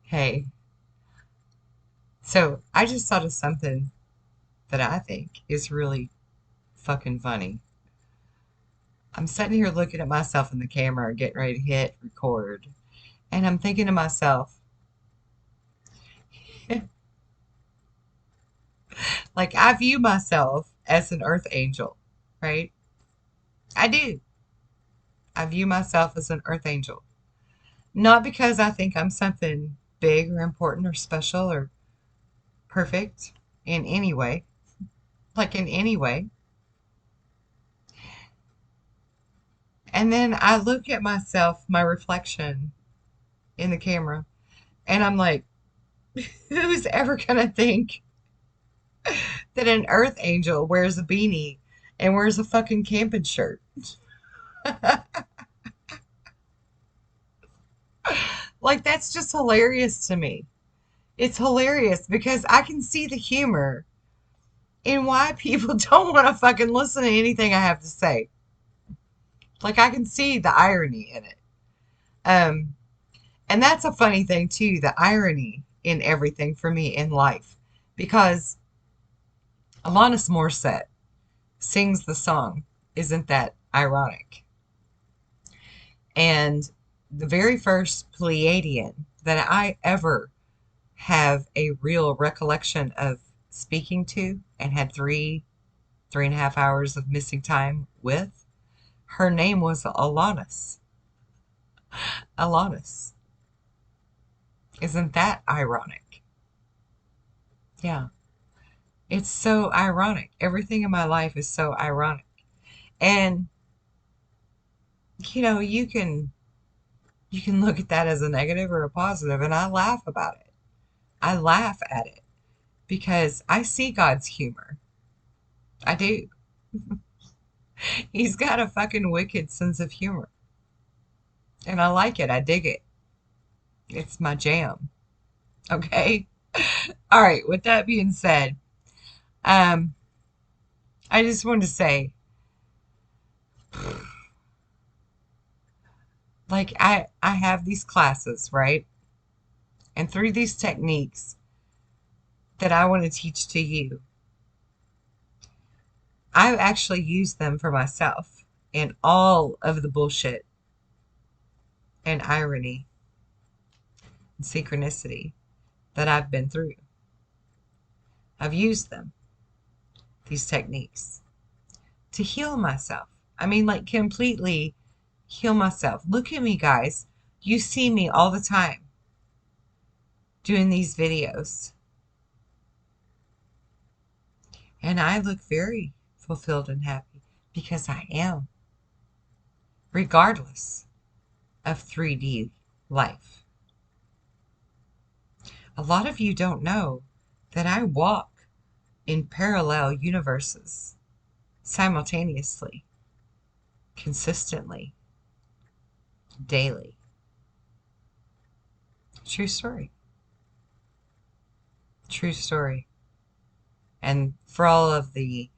Hey, so I just thought of something that I think is really fucking funny. I'm sitting here looking at myself in the camera, getting ready to hit record, and I'm thinking to myself, like, I view myself as an earth angel, right? I do. I view myself as an earth angel. Not because I think I'm something big or important or special or perfect in any way, like in any way. And then I look at myself, my reflection in the camera, and I'm like, who's ever gonna think that an earth angel wears a beanie and wears a fucking camping shirt? Like, that's just hilarious to me. It's hilarious because I can see the humor in why people don't want to fucking listen to anything I have to say. Like, I can see the irony in it. Um, and that's a funny thing too, the irony in everything for me in life. Because Alanis Morissette sings the song, Isn't That Ironic? And the very first Pleiadian that I ever have a real recollection of speaking to and had 3.5 hours of missing time with, her name was Alanis. Alanis. Isn't that ironic? Yeah. It's so ironic. Everything in my life is so ironic. And you can look at that as a negative or a positive, and I laugh about it. I laugh at it because I see God's humor. I do. He's got a fucking wicked sense of humor. And I like it. I dig it. It's my jam. Okay? All right, with that being said, um, I just wanted to say, like I have these classes, right? And through these techniques that I want to teach to you, I've actually used them for myself and all of the bullshit and irony and synchronicity that I've been through. I've used them, these techniques, to heal myself. I mean, like, completely heal myself. Look at me, guys. You see me all the time doing these videos, and I look very fulfilled and happy because I am, regardless of 3D life. A lot of you don't know that I walk in parallel universes simultaneously, consistently, daily. True story. True story. And for all of the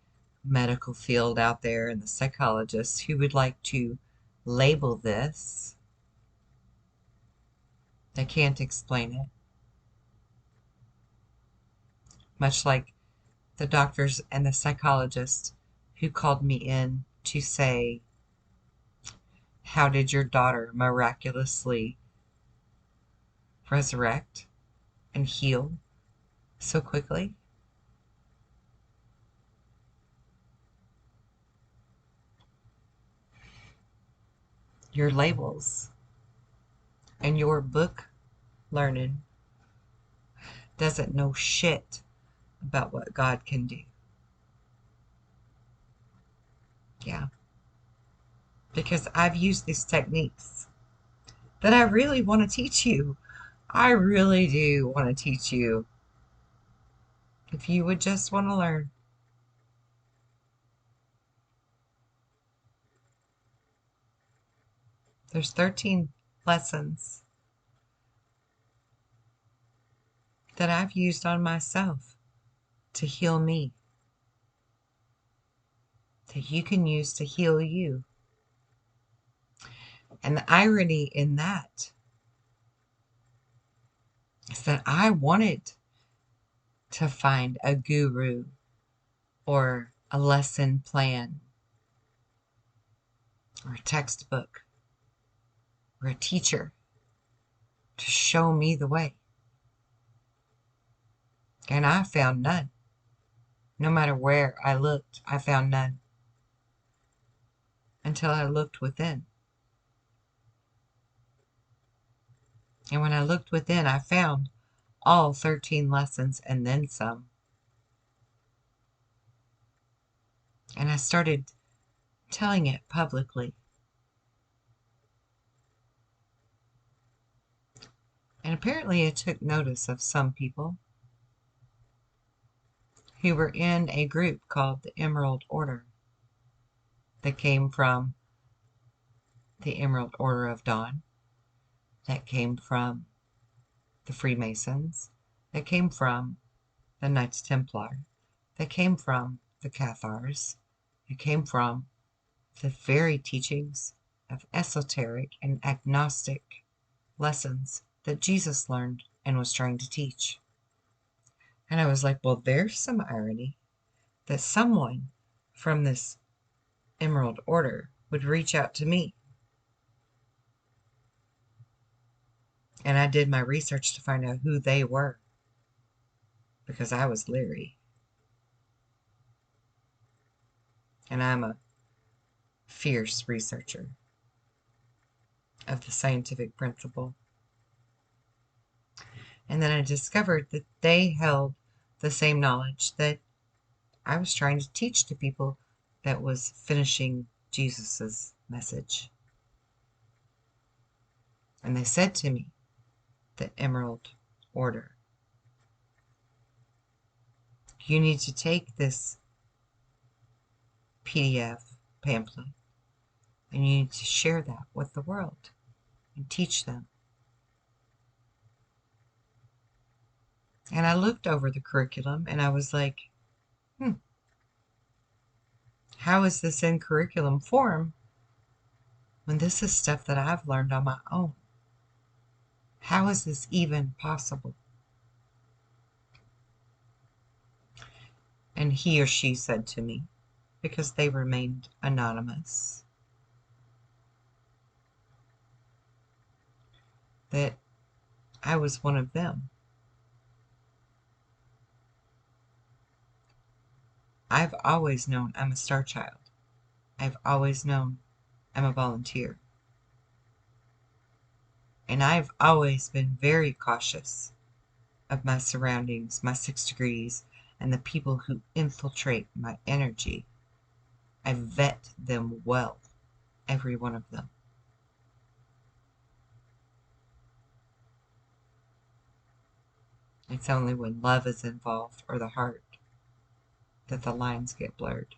medical field out there and the psychologists who would like to label this, they can't explain it. Much like the doctors and the psychologists who called me in to say, how did your daughter miraculously resurrect and heal so quickly? Your labels and your book learning doesn't know shit about what God can do. Yeah, because I've used these techniques that I really want to teach you. I really do want to teach you if you would just want to learn. There's 13 lessons that I've used on myself to heal me, that you can use to heal you. And the irony in that is that I wanted to find a guru or a lesson plan or a textbook or a teacher to show me the way. And I found none. No matter where I looked, I found none. Until I looked within. And when I looked within, I found all 13 lessons and then some. And I started telling it publicly. And apparently it took notice of some people who were in a group called the Emerald Order that came from the Emerald Order of Dawn, that came from the Freemasons, that came from the Knights Templar, that came from the Cathars, that came from the very teachings of esoteric and agnostic lessons that Jesus learned and was trying to teach. And I was like, well, there's some irony that someone from this Emerald Order would reach out to me. And I did my research to find out who they were because I was leery. And I'm a fierce researcher of the scientific principle. And then I discovered that they held the same knowledge that I was trying to teach to people that was finishing Jesus's message. And they said to me, the Emerald Order, you need to take this PDF pamphlet and you need to share that with the world and teach them. And I looked over the curriculum and I was like, how is this in curriculum form when this is stuff that I've learned on my own? How is this even possible? And he or she said to me, because they remained anonymous, that I was one of them. I've always known I'm a star child. I've always known I'm a volunteer. And I've always been very cautious of my surroundings, my 6 degrees, and the people who infiltrate my energy. I vet them well, every one of them. It's only when love is involved or the heart that the lines get blurred.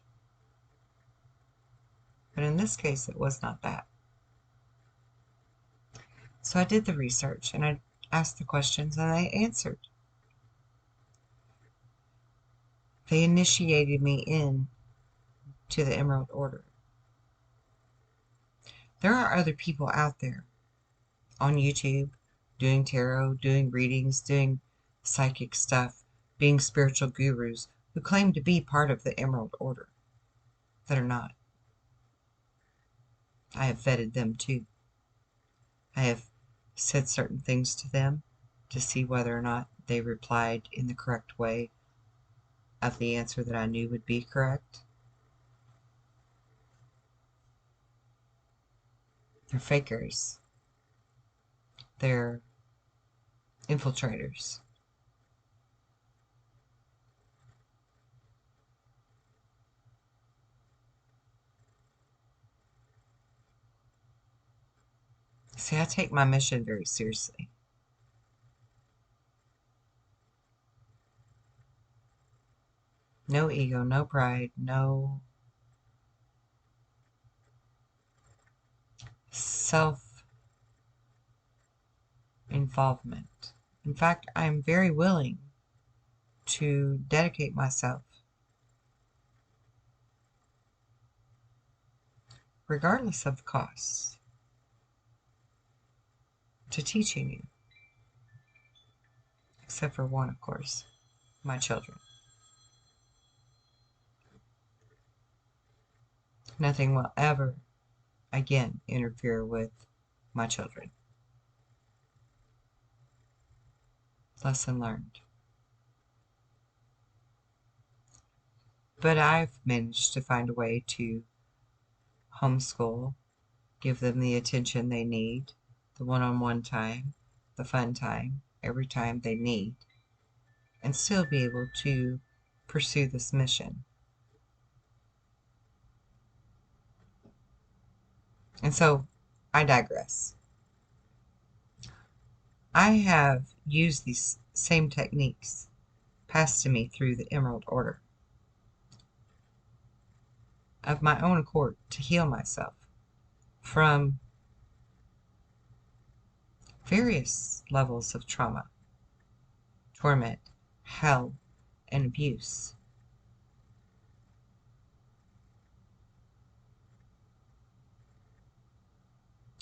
But in this case, it was not that. So I did the research and I asked the questions and they answered. They initiated me in to the Emerald Order. There are other people out there on YouTube doing tarot, doing readings, doing psychic stuff, being spiritual gurus who claim to be part of the Emerald Order that are not. I have vetted them too. I have said certain things to them to see whether or not they replied in the correct way of the answer that I knew would be correct. They're fakers. They're infiltrators. See, I take my mission very seriously. No ego, no pride, no self-involvement. In fact, I am very willing to dedicate myself, regardless of the cost, to teaching you. except for one, of course, my children. Nothing will ever again interfere with my children. Lesson learned. But I've managed to find a way to homeschool, give them the attention they need, the one-on-one time, the fun time, every time they need, and still be able to pursue this mission. And so, I digress. I have used these same techniques passed to me through the Emerald Order of my own accord to heal myself from various levels of trauma, torment, hell, and abuse.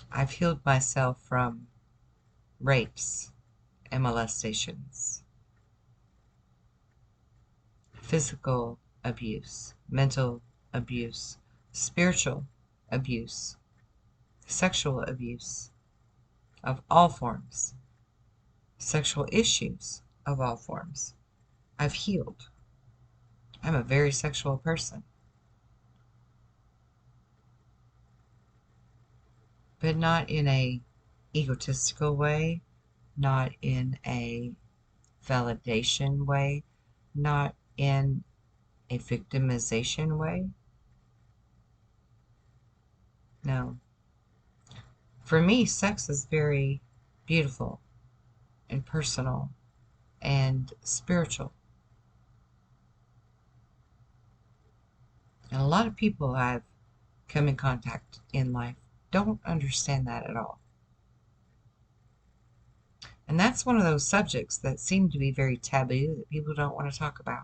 I've healed myself from rapes and molestations, physical abuse, mental abuse, spiritual abuse, sexual abuse of all forms, sexual issues of all forms. I've healed. I'm a very sexual person. But not in a egotistical way, not in a validation way, not in a victimization way. No. For me, sex is very beautiful and personal and spiritual. And a lot of people I've come in contact in life don't understand that at all. And that's one of those subjects that seem to be very taboo that people don't want to talk about.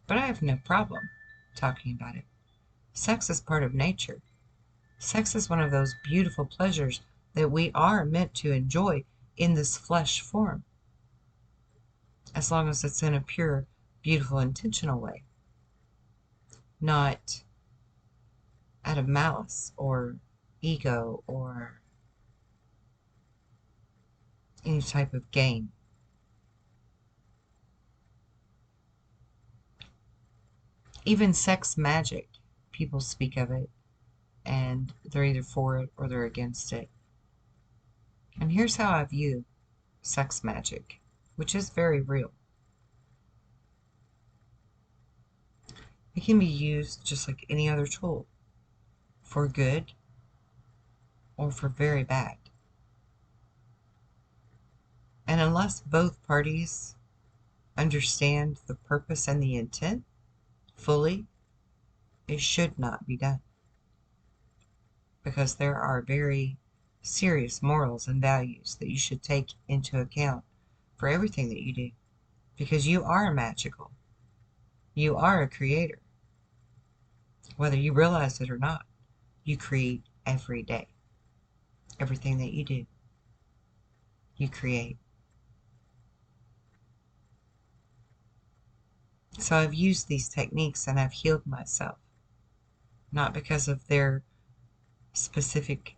But I have no problem talking about it. Sex is part of nature. Sex is one of those beautiful pleasures that we are meant to enjoy in this flesh form, as long as it's in a pure, beautiful, intentional way, not out of malice or ego or any type of gain. Even sex magic, people speak of it, and they're either for it or they're against it. And here's how I view sex magic, which is very real. It can be used just like any other tool, for good or for very bad. And unless both parties understand the purpose and the intent fully, it should not be done. Because there are very serious morals and values that you should take into account for everything that you do. Because you are magical. You are a creator. Whether you realize it or not, you create every day. Everything that you do, you create. So I've used these techniques and I've healed myself. Not because of their specific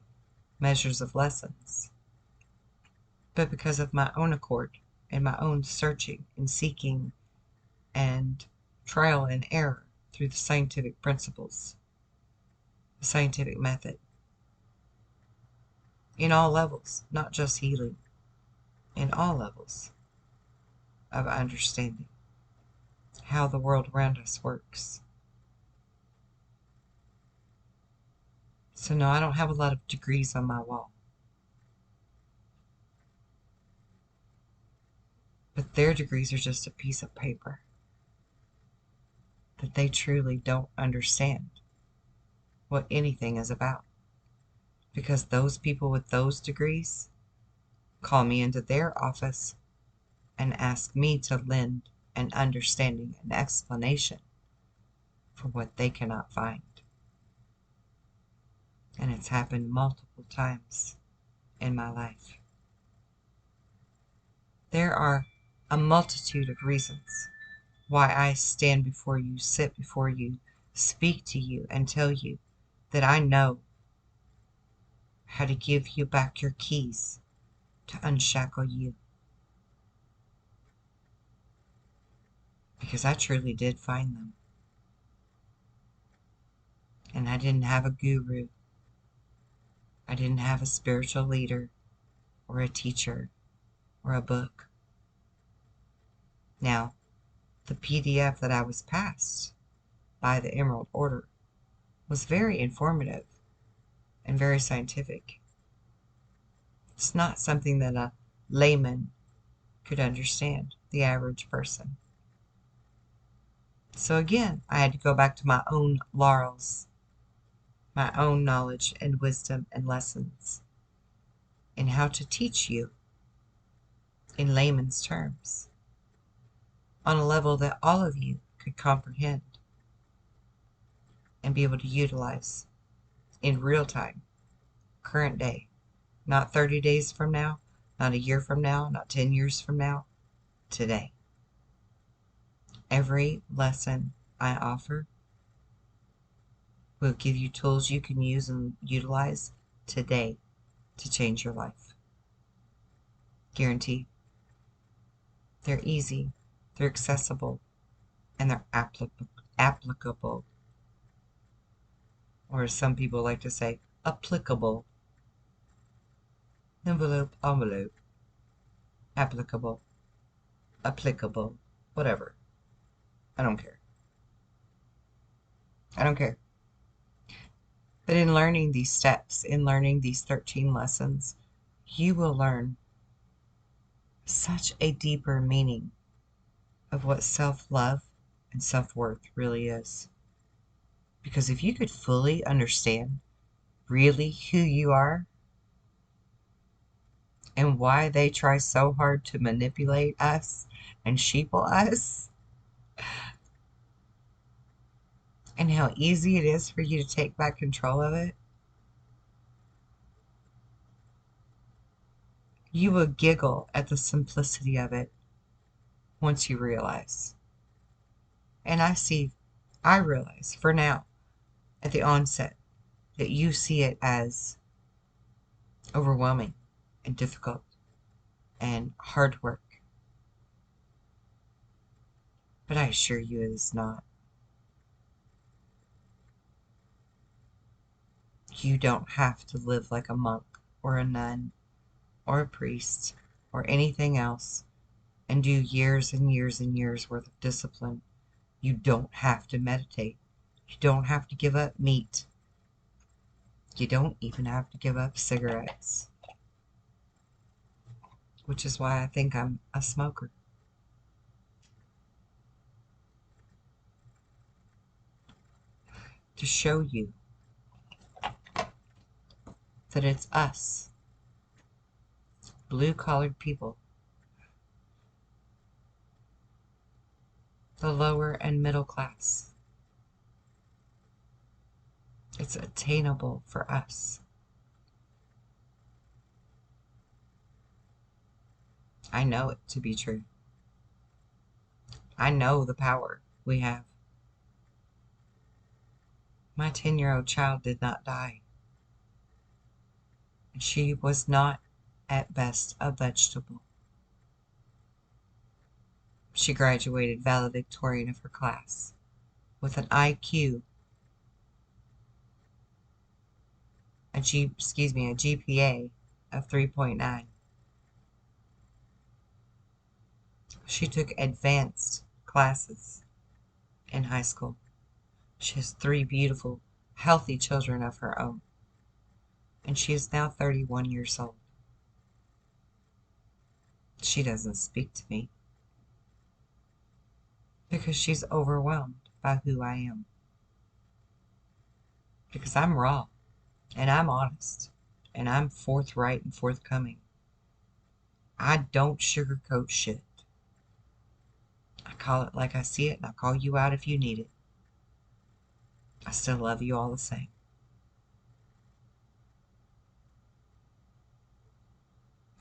measures of lessons, but because of my own accord and my own searching and seeking and trial and error through the scientific principles, the scientific method, in all levels, not just healing, in all levels of understanding how the world around us works. So no, I don't have a lot of degrees on my wall. But their degrees are just a piece of paper that they truly don't understand what anything is about. Because those people with those degrees call me into their office and ask me to lend an understanding and explanation for what they cannot find. And it's happened multiple times in my life. There are a multitude of reasons why I stand before you, sit before you, speak to you, and tell you that I know how to give you back your keys to unshackle you. Because I truly did find them. And I didn't have a guru. I didn't have a spiritual leader or a teacher or a book. Now, the PDF that I was passed by the Emerald Order was very informative and very scientific. It's not something that a layman could understand, the average person. So again, I had to go back to my own laurels, my own knowledge and wisdom and lessons, and how to teach you in layman's terms, on a level that all of you could comprehend and be able to utilize in real time, current day, not 30 days from now, not a year from now, not 10 years from now, today. Every lesson I offer will give you tools you can use and utilize today to change your life. Guaranteed. They're easy, they're accessible, and they're applicable. Or as some people like to say, applicable. Envelope, applicable, whatever. I don't care. I don't care. But in learning these steps, in learning these 13 lessons, you will learn such a deeper meaning of what self-love and self-worth really is. Because if you could fully understand really who you are and why they try so hard to manipulate us and sheeple us, and how easy it is for you to take back control of it, you will giggle at the simplicity of it once you realize. And I realize for now, at the onset, that you see it as overwhelming and difficult and hard work. But I assure you it is not. You don't have to live like a monk or a nun or a priest or anything else and do years and years and years worth of discipline. You don't have to meditate. You don't have to give up meat. You don't even have to give up cigarettes. Which is why I think I'm a smoker. To show you that it's us, blue-collared people, the lower and middle class. It's attainable for us. I know it to be true. I know the power we have. My 10-year-old child did not die. She was not, at best, a vegetable. She graduated valedictorian of her class with an IQ, a GPA of 3.9. She took advanced classes in high school. She has 3 beautiful, healthy children of her own. And she is now 31 years old. She doesn't speak to me because she's overwhelmed by who I am. Because I'm raw, and I'm honest, and I'm forthright and forthcoming. I don't sugarcoat shit. I call it like I see it, and I'll call you out if you need it. I still love you all the same.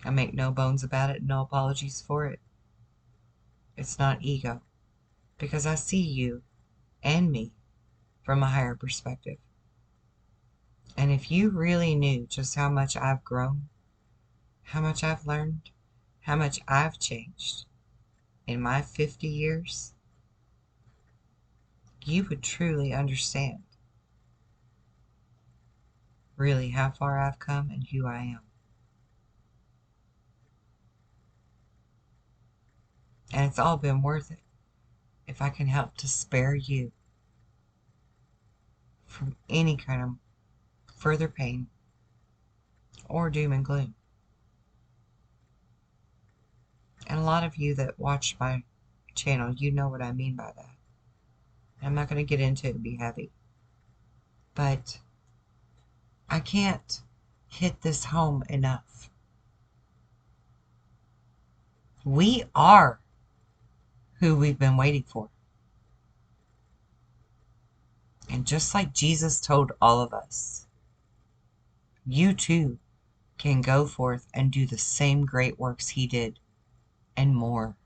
I make no bones about it, no apologies for it. It's not ego, because I see you and me from a higher perspective. And if you really knew just how much I've grown, how much I've learned, how much I've changed in my 50 years, you would truly understand really how far I've come and who I am. And it's all been worth it if I can help to spare you from any kind of further pain or doom and gloom. And a lot of you that watch my channel, you know what I mean by that. I'm not going to get into it and be heavy. But I can't hit this home enough. We are who we've been waiting for. And just like Jesus told all of us, you too can go forth and do the same great works he did and more.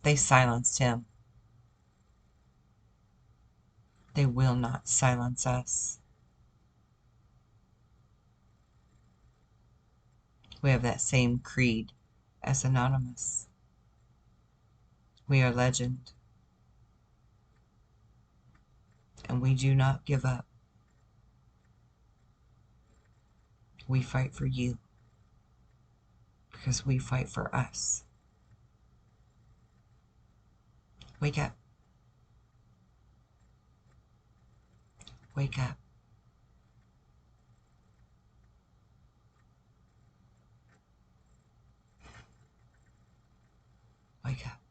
They silenced him. They will not silence us. We have that same creed as Anonymous. We are legend. And we do not give up. We fight for you. Because we fight for us. Wake up. Wake up. Wake up.